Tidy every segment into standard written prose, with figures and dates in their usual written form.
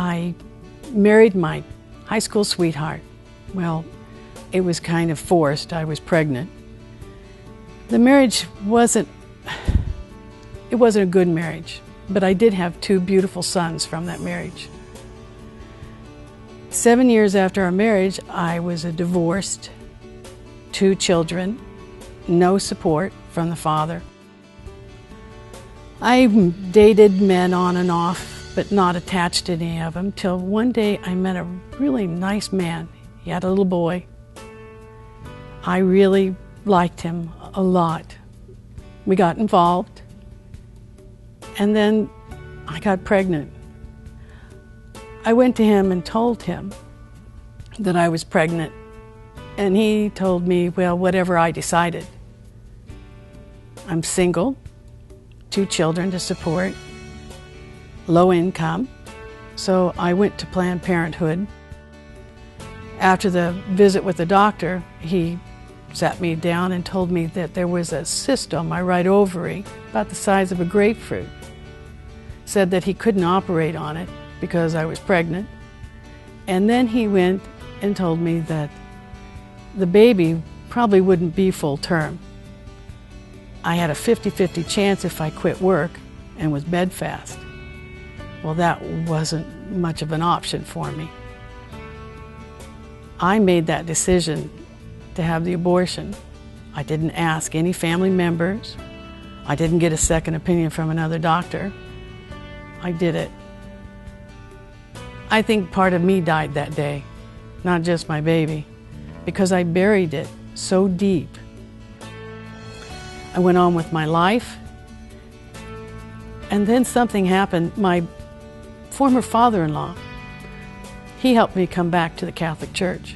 I married my high school sweetheart. Well, it was kind of forced. I was pregnant. The marriage wasn't a good marriage, but I did have 2 beautiful sons from that marriage. 7 years after our marriage, I was divorced, 2 children, no support from the father. I dated men on and off, but not attached to any of them, till one day I met a really nice man. He had a little boy. I really liked him a lot. We got involved, and then I got pregnant. I went to him and told him that I was pregnant, and he told me, well, whatever I decided. I'm single, 2 children to support, low income, so I went to Planned Parenthood. After the visit with the doctor, he sat me down and told me that there was a cyst on my right ovary about the size of a grapefruit. Said that he couldn't operate on it because I was pregnant. And then he went and told me that the baby probably wouldn't be full term. I had a 50-50 chance if I quit work and was bedfast. Well, that wasn't much of an option for me. I made that decision to have the abortion. I didn't ask any family members. I didn't get a second opinion from another doctor. I did it. I think part of me died that day, not just my baby, because I buried it so deep. I went on with my life, and then something happened. My former father-in-law, he helped me come back to the Catholic Church.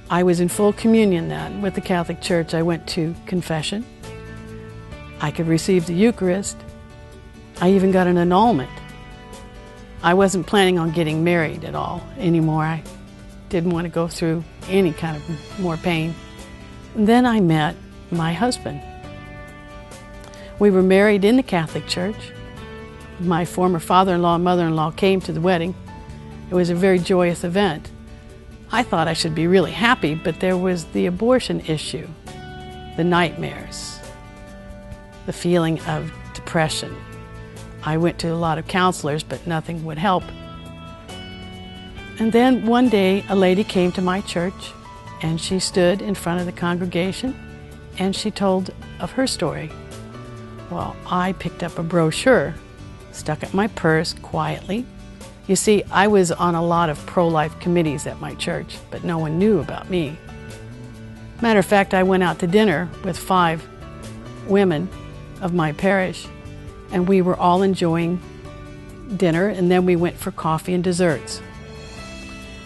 I was in full communion then with the Catholic Church. I went to confession. I could receive the Eucharist. I even got an annulment. I wasn't planning on getting married at all anymore. I didn't want to go through any kind of more pain. And then I met my husband. We were married in the Catholic Church. My former father-in-law and mother-in-law came to the wedding. It was a very joyous event. I thought I should be really happy, but there was the abortion issue, the nightmares, the feeling of depression. I went to a lot of counselors, but nothing would help. And then one day, a lady came to my church, and she stood in front of the congregation, and she told of her story. Well, I picked up a brochure, stuck it in my purse quietly. You see, I was on a lot of pro-life committees at my church, but no one knew about me. Matter of fact, I went out to dinner with 5 women of my parish, and we were all enjoying dinner, and then we went for coffee and desserts.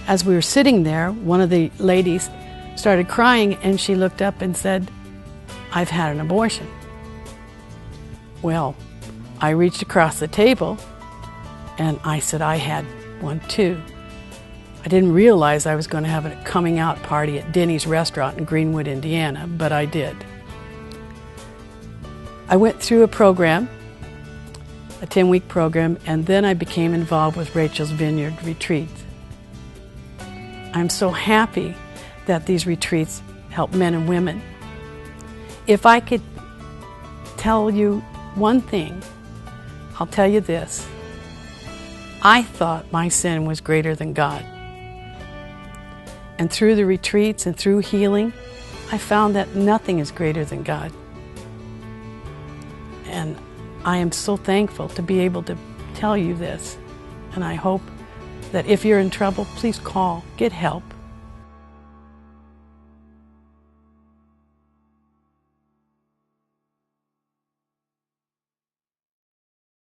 As we were sitting there, one of the ladies started crying, and she looked up and said, "I've had an abortion." Well, I reached across the table and I said I had one too. I didn't realize I was going to have a coming out party at Denny's restaurant in Greenwood, Indiana, but I did. I went through a program, a 10-week program, and then I became involved with Rachel's Vineyard retreats. I'm so happy that these retreats help men and women. If I could tell you one thing, I'll tell you this. I thought my sin was greater than God. And through the retreats and through healing, I found that nothing is greater than God. And I am so thankful to be able to tell you this. And I hope that if you're in trouble, please call, get help.